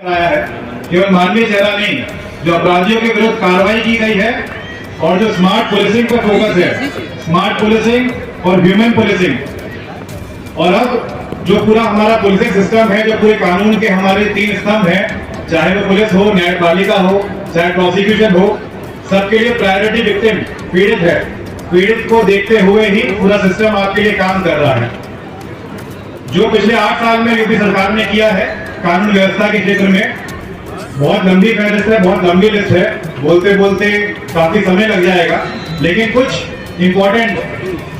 आया है। केवल मानवीय चेहरा नहीं, जो अपराधियों के विरुद्ध कार्रवाई की गई है और जो स्मार्ट पुलिसिंग पर फोकस है, स्मार्ट पुलिसिंग और ह्यूमन पुलिसिंग। और अब जो पूरा हमारा पुलिसिंग सिस्टम है, जो पूरे कानून के हमारे 3 स्तंभ हैं, चाहे वो पुलिस हो, न्यायपालिका हो, चाहे प्रोसिक्यूशन हो, सबके लिए प्रायोरिटी विक्टिम पीड़ित है। पीड़ित को देखते हुए ही पूरा सिस्टम आपके लिए काम कर रहा है। जो पिछले 8 साल में यूपी सरकार ने किया है कानून व्यवस्था के क्षेत्र में, बहुत लंबी फहरिस्त है, बहुत लंबी लिस्ट है, बोलते बोलते काफी समय लग जाएगा। लेकिन कुछ इंपॉर्टेंट,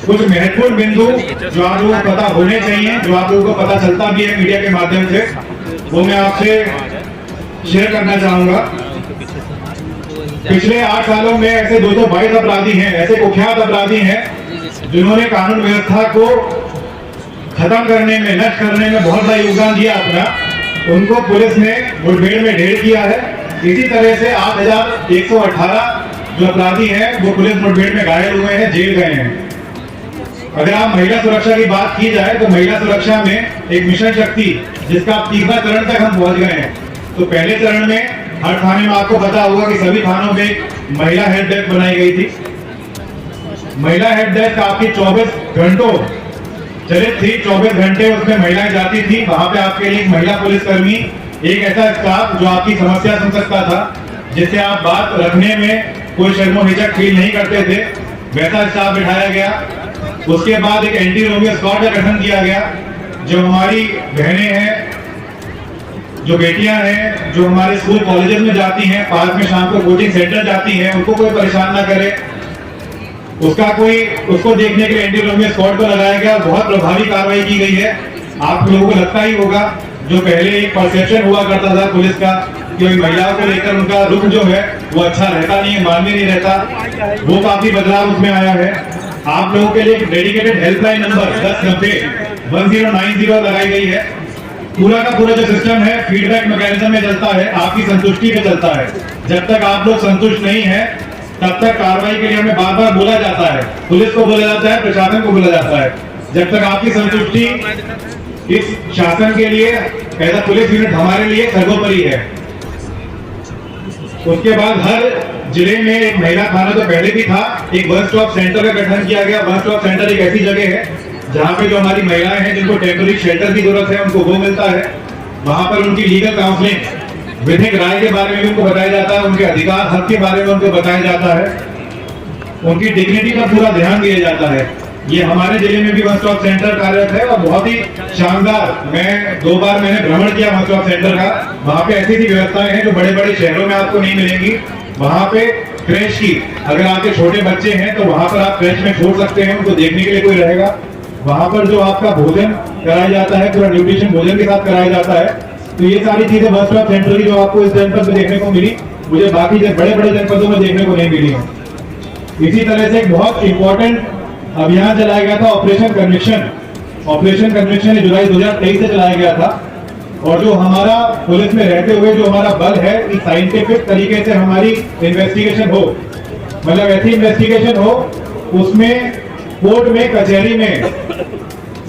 कुछ महत्वपूर्ण बिंदु जो आप लोगों को पता होने चाहिए, जो आप लोगों को पता चलता भी है मीडिया के माध्यम से, वो मैं आपसे शेयर करना चाहूंगा। पिछले 8 सालों में ऐसे 222 अपराधी हैं, ऐसे कुख्यात अपराधी हैं जिन्होंने कानून व्यवस्था को खत्म करने में, नष्ट करने में बहुत बड़ा योगदान दिया अपना। उनको पुलिस ने मुठभेड़ में ढेर किया है। इसी तरह से 8118 जो अपराधी हैं वो पुलिस मुठभेड़ में घायल हुए हैं, जेल गए हैं। अगर आप महिला सुरक्षा की बात की जाए तो महिला सुरक्षा में एक मिशन शक्ति, जिसका 3वां चरण तक हम पहुंच गए हैं। तो पहले चरण में हर थाने में आपको पता होगा कि सभी थानों में महिला हेल्प डेस्क बनाई गई थी। महिला हेल्प डेस्क आपकी 24 घंटों चलित थी, 24 घंटे उसमें महिलाएं जाती थी। वहां पे आपके लिए महिला पुलिसकर्मी, एक ऐसा स्टाफ जो आपकी समस्या सुन सकता था, जिससे आप बात रखने में कोई शर्मो हिचक फील नहीं करते थे, वैसा स्टाफ बिठाया गया। उसके बाद एक एंटी रोमियो स्क्वाड का गठन किया गया। जो हमारी बहनें हैं, जो बेटियां हैं, जो हमारे स्कूल कॉलेजेस में जाती हैं, पार्क में शाम को कोचिंग सेंटर जाती हैं, उनको कोई परेशान ना करे, उसको देखने के लिए एंटी रोमियो स्क्वाड को लगाया गया। बहुत प्रभावी कार्रवाई की गई है। आप लोगों को लगता ही होगा, जो पहले एक परसेप्शन हुआ करता था पुलिस का कि महिलाओं को लेकर उनका रुख जो है वो अच्छा रहता नहीं है, मान्य नहीं रहता, वो काफी बदलाव उसमें आया है। आप लोगों के लिए एक डेडिकेटेड हेल्पलाइन नंबर 1090 लगाई गई है। पूरा का पूरा जो सिस्टम है फीडबैक मैकेनिज्म में चलता है, आपकी संतुष्टि पे चलता है। जब तक आप लोग संतुष्ट नहीं है तब तक कार्रवाई के लिए हमें बार बार बोला जाता है, पुलिस को बोला जाता है, प्रशासन को बोला जाता है। जब तक आपकी संतुष्टि इस शासन के लिए, ऐसा पुलिस यूनिट हमारे लिए सर्वोपरि है। उसके बाद हर जिले में एक महिला थाना तो पहले भी था, एक वन स्टॉप सेंटर का गठन किया गया। वन स्टॉप सेंटर एक ऐसी जगह है जहाँ पे जो हमारी महिलाएं हैं जिनको टेम्पररी शेल्टर की जरूरत है, उनको वो मिलता है। वहां पर उनकी लीगल काउंसलिंग, विधिक राय के बारे में भी उनको बताया जाता है, उनके अधिकार हक के बारे में उनको बताया जाता है, उनकी डिग्निटी का पूरा ध्यान दिया जाता है। ये हमारे जिले में भी वन स्टॉप सेंटर कार्यरत है और बहुत ही शानदार। मैं 2 बार मैंने भ्रमण किया वन स्टॉप सेंटर का। वहाँ पे ऐसी व्यवस्थाएं हैं जो बड़े बड़े शहरों में आपको नहीं मिलेंगी। वहाँ पे क्रेश की, अगर आपके छोटे बच्चे हैं तो वहाँ पर आप क्रेश में छोड़ सकते हैं, उनको देखने के लिए कोई रहेगा। वहाँ पर जो आपका भोजन कराया जाता है, पूरा न्यूट्रिशन भोजन के साथ कराया जाता है। तो ये सारी चीजें वन स्टॉप सेंटर की जो आपको इस जनपद में देखने को मिली, मुझे बाकी बड़े बड़े जनपदों में देखने को नहीं मिली है। इसी तरह से एक बहुत इंपॉर्टेंट अभियान चलाया गया था, ऑपरेशन कन्विक्शन। ऑपरेशन कन्विक्शन जुलाई 2023 से चलाया गया था। और जो हमारा पुलिस में रहते हुए जो हमारा बल है, इस साइंटिफिक तरीके से हमारी इन्वेस्टिगेशन हो, मतलब ऐसी इन्वेस्टिगेशन हो उसमें कोर्ट में, कचहरी में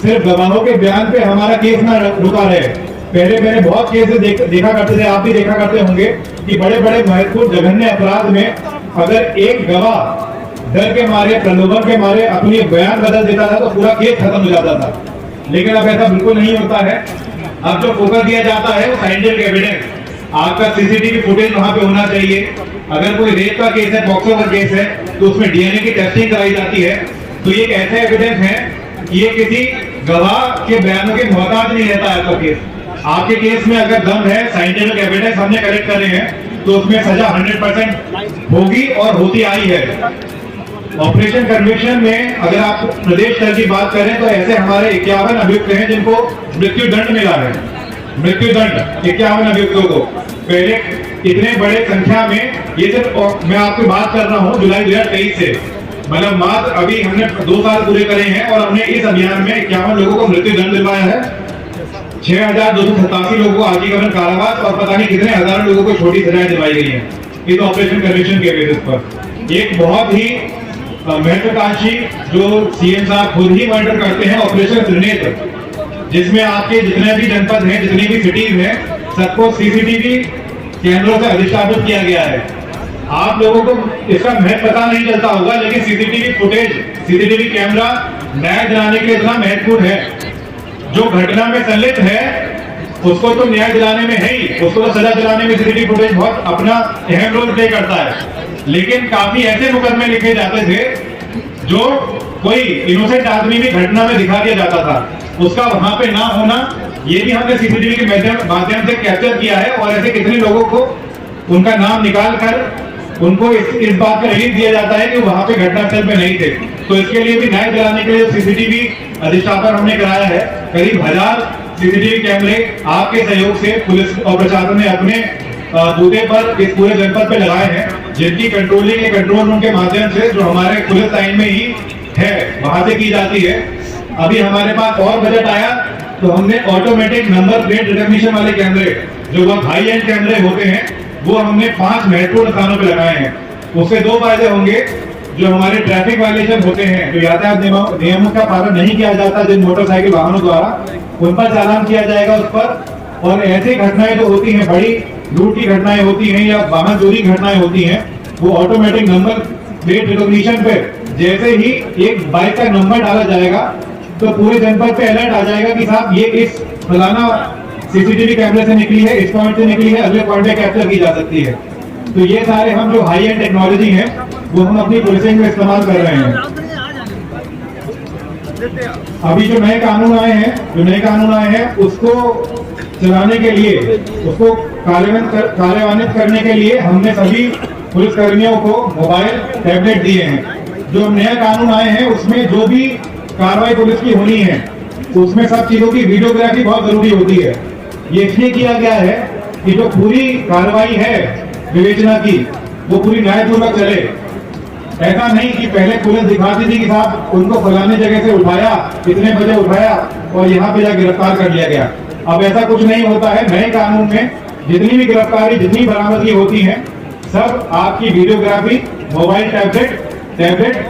सिर्फ गवाहों के बयान पे हमारा केस ना रुका रहे। पहले बहुत केस देखा करते थे, आप भी देखा करते होंगे कि बड़े बड़े महत्वपूर्ण जघन्य अपराध में अगर एक गवाह डर के मारे, प्रलोभन के मारे अपनी बयान बदल देता था तो पूरा केस खत्म हो जाता था। लेकिन अब ऐसा बिल्कुल नहीं होता है। अब जो फोकस दिया जाता है वो साइंटिफिक एविडेंस, आपका सीसीटीवी फुटेज वहां पे होना चाहिए। अगर कोई रेप का केस है, पॉक्सो का केस है, तो उसमें डीएनए की टेस्टिंग कराई जाती है। तो ये एक ऐसा एविडेंस है कि ये किसी गवाह के बयानों के मोहताज नहीं रहता है आपका केस। आपके केस में अगर दम है, साइंटिफिक एविडेंस हमने कलेक्ट करे हैं, तो उसमें सजा 100% होगी और होती आई है। ऑपरेशन कन्विक्शन में अगर आप प्रदेश स्तर की बात करें तो ऐसे हमारे 51 अभियुक्त हैं जिनको मृत्यु दंड मिला है। मृत्यु दंड 51 अभियुक्तों को। पहले इतने बड़े संख्या में, ये सिर्फ मैं आपकी बात कर रहा हूँ जुलाई 2023 से, मतलब मात्र अभी हमने 2 साल पूरे करे हैं और हमने इस अभियान में 51 लोगों को मृत्यु दंड दिलवाया है। 6287 लोगों को आजीवन कारावास और पता नहीं कितने हजारों लोगों को छोटी सजाएं दिलवाई गई हैं इस ऑपरेशन कन्विक्शन के बेसिस पर। एक बहुत ही महत्वाकांक्षी जो सीएम साहब खुद ही मॉनिटर करते हैं, ऑपरेशन त्रिनेत्र, जिसमें आपके जितने भी जनपद हैं, जितनी भी सिटीज हैं, सबको सीसीटीवी कैमरों से अधिष्ठापित किया गया है। आप लोगों को इसका महत्व पता नहीं चलता होगा, लेकिन सीसीटीवी फुटेज, सीसीटीवी कैमरा न्याय दिलाने के लिए इतना महत्वपूर्ण है। जो घटना में संलिप्त है उसको तो न्याय दिलाने में है ही, उसको तो सजा दिलाने में सीसीटीवी फुटेज बहुत अपना अहम रोल प्ले करता है। लेकिन काफी ऐसे मुकदमे लिखे जाते थे जो कोई इनोसेंट आदमी भी घटना में दिखा दिया जाता था, उसका वहां पे ना होना, ये भी हमने सीसीटीवी के माध्यम से कैप्चर किया है। और ऐसे कितने लोगों को उनका नाम निकाल कर उनको इस बात का रिलीफ दिया जाता है कि वहां पे घटनास्थल पे नहीं थे। तो इसके लिए भी न्याय दिलाने के लिए सीसीटीवी अधिष्ठापन हमने कराया है। करीब 1000 सीसीटीवी कैमरे आपके सहयोग से पुलिस और प्रशासन ने अपने बूथे पर इस पूरे जनपद पे लगाए हैं, जिनकी कंट्रोलिंग कंट्रोल रूम के माध्यम से जो हमारे पुलिस लाइन में ही है वहां से की जाती है। अभी हमारे पास और बजट आया तो हमने ऑटोमेटिक नंबर प्लेट रिकॉग्निशन वाले कैमरे, जो बहुत हाई एंड कैमरे होते हैं, वो हमने 5 महत्वपूर्ण स्थानों पर लगाए हैं। उससे 2 फायदे होंगे। जो हमारे ट्रैफिक वायलेशन होते हैं, जो यातायात नियमों का पालन नहीं किया जाता जिन मोटरसाइकिल वाहनों द्वारा, उन पर चालान किया जाएगा उस पर। और ऐसी घटनाएं जो होती हैं, बड़ी लूट की घटनाएं होती हैं या वाहन चोरी घटनाएं होती हैं, वो ऑटोमेटिक नंबर प्लेट रिकॉग्निशन पे जैसे ही एक बाइक का नंबर डाला जाएगा तो पूरे जनपद पे अलर्ट आ जाएगा कि साहब ये इस फलाना सीसीटीवी कैमरे से निकली है, इस पॉइंट से निकली है, अगले पॉइंट पे कैप्चर की जा सकती है। तो ये सारे हम जो हाई एंड टेक्नोलॉजी है वो हम अपनी पुलिसिंग में इस्तेमाल कर रहे हैं। अभी जो नए कानून आए हैं उसको चलाने के लिए, उसको कार्यान्वित करने के लिए हमने सभी पुलिस कर्मियों को मोबाइल टैबलेट दिए हैं। जो नया कानून आए हैं उसमें जो भी कार्रवाई पुलिस की होनी है उसमें सब चीजों की वीडियोग्राफी बहुत जरूरी होती है। ये इसलिए किया गया है कि जो पूरी कार्रवाई है विवेचना की वो पूरी न्यायपूर्वक चले। ऐसा नहीं कि पहले पुलिस दिखाती थी कि साहब उनको फलाने जगह से उठाया, इतने बजे उठाया और यहाँ पे जाकर गिरफ्तार कर लिया गया। अब ऐसा कुछ नहीं होता है। नए कानून में जितनी भी गिरफ्तारी, जितनी बरामदगी होती है, सब आपकी videography mobile tablet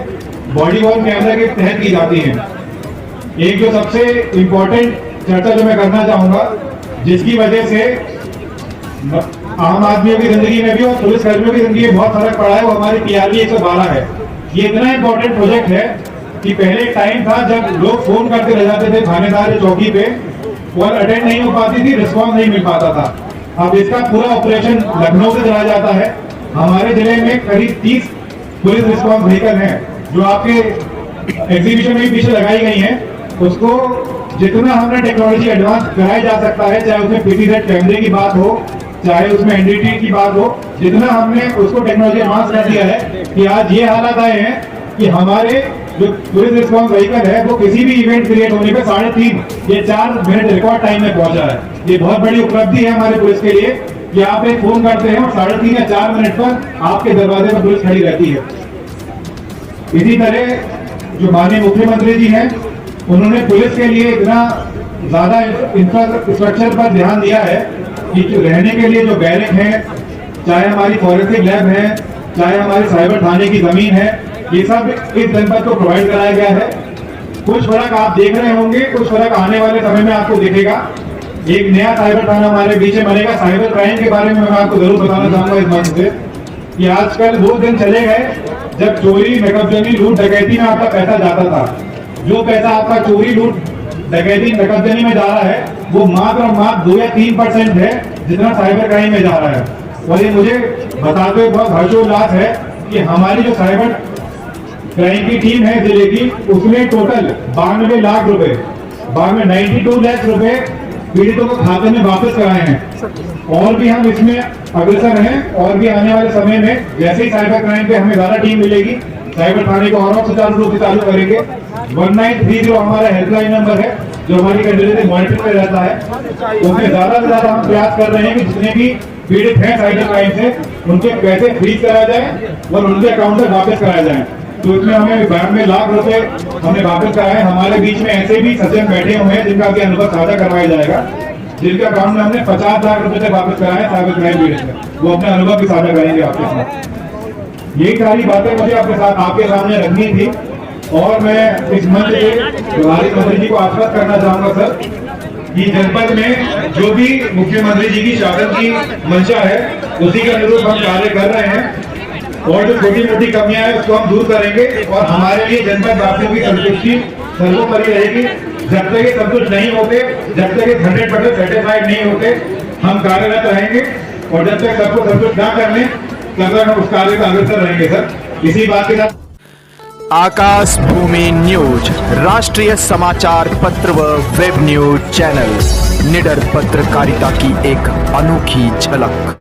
body worn camera के तहत की जाती है। एक जो सबसे इंपॉर्टेंट चर्चा जो मैं करना चाहूंगा, जिसकी वजह से आम आदमियों की जिंदगी में भी और पुलिस कर्मियों की जिंदगी में बहुत फर्क पड़ा है, वो हमारी PRB 112 है। ये इतना इंपॉर्टेंट प्रोजेक्ट है कि पहले टाइम था जब लोग फोन करके रह जाते थे थानेदार चौकी पे, कॉल अटेंड नहीं हो पाती थी, रिस्पॉन्स नहीं मिल पाता था। अब इसका पूरा ऑपरेशन लखनऊ से चलाया जाता है। हमारे जिले में करीब 30 पुलिस रिस्पॉन्स व्हीकल हैं जो आपके एग्जीबिशन में पीछे लगाई गई हैं। उसको जितना हमने टेक्नोलॉजी एडवांस कराया जा सकता है, चाहे उसमें PTZ कैमरे की बात हो, चाहे उसमें NDT की बात हो, जितना हमने उसको टेक्नोलॉजी एडवांस कर दिया है कि आज ये हालात आए हैं कि हमारे जो पुलिस रिस्पॉन्स व्हीकल है वो किसी भी इवेंट क्रिएट होने पे 3.5 या 4 मिनट रिकॉर्ड टाइम में पहुंचा है। ये बहुत बड़ी उपलब्धि है हमारे पुलिस के लिए कि आप एक फोन करते हैं और 3.5 या 4 मिनट पर आपके दरवाजे पर पुलिस खड़ी रहती है। इसी तरह जो माननीय मुख्यमंत्री जी हैं, उन्होंने पुलिस के लिए इतना ज्यादा इंफ्रास्ट्रक्चर पर ध्यान दिया है कि रहने के लिए जो बैरक है, चाहे हमारी फॉरेंसिक लैब है, चाहे हमारी साइबर थाने की जमीन है, ये सब इस जनपद को प्रोवाइड कराया गया है। कुछ फर्क आप देख रहे होंगे, कुछ फर्क आने वाले समय में आपको दिखेगा। एक नया साइबर थाना हमारे बीच में बनेगा। साइबर क्राइम के बारे में मैं आपको जरूर बताना चाहूंगा इस मंच से कि आजकल वो दिन चले गए जब चोरी, नकबजनी, लूट डकैती में आपका पैसा जाता था। जो पैसा आपका चोरी, लूट डकैती, नकबजनी में जा रहा है वो मात्र 2 या 3% है जितना साइबर क्राइम में जा रहा है। और ये मुझे बताते हुए बहुत हर्षोल्लास है कि हमारी जो साइबर क्राइम की टीम है जिले की, उसने टोटल 92 लाख रुपए, 92 लाख रुपए पीड़ितों को खाते में वापस कराए हैं। और भी हम इसमें अग्रसर हैं और भी आने वाले समय में जैसे ही साइबर क्राइम पे हमें ज्यादा टीम मिलेगी, साइबर थाने को और सुचारू रूप से चालू करेंगे। 1930 हमारा हेल्पलाइन नंबर है जो हमारी कंटिन्यूटी मॉनिटरिंग में रहता है। उसमें ज्यादा से ज्यादा हम प्रयास कर रहे हैं कि जितने भी पीड़ित हैं साइबर क्राइम से, उनके पैसे फ्रीज कराया जाए और उनके अकाउंट में वापस कराया जाए। तो इसमें हमें 92 लाख रुपए हमने वापस कराए। हमारे बीच में ऐसे भी सज्जन बैठे हुए हैं जिनका भी अनुभव साझा करवाया जाएगा, जिनके अकाउंट में हमने 50 लाख रुपए से वापस कराए साइबर क्राइम पीड़ित में। वो अपने अनुभव भी साझा करेंगे आपके साथ। यही सारी बातें मुझे आपके सामने रखनी थी और मैं इस मंच से प्रभारी मंत्री जी को आश्वस्त करना चाहूंगा सर कि जनपद में जो भी मुख्यमंत्री जी की शासन की मंशा है उसी के अनुरूप हम कार्य कर रहे हैं और जो छोटी मोटी कमियां हैं उसको हम दूर करेंगे और हमारे लिए जनपद वासियों की संतुष्टि सर्वोपरि रहेगी। जब तक ये संतुष्ट नहीं होते, जब तक ये 100% सेटिस्फाइड नहीं होते, हम कार्यरत रहेंगे और जब तक सबको संतुष्ट ना करने तब तक हम उस कार्य का अग्रसर रहेंगे सर। इसी बात के साथ आकाश भूमि न्यूज राष्ट्रीय समाचार पत्र व वेब न्यूज चैनल निडर पत्रकारिता की एक अनोखी झलक।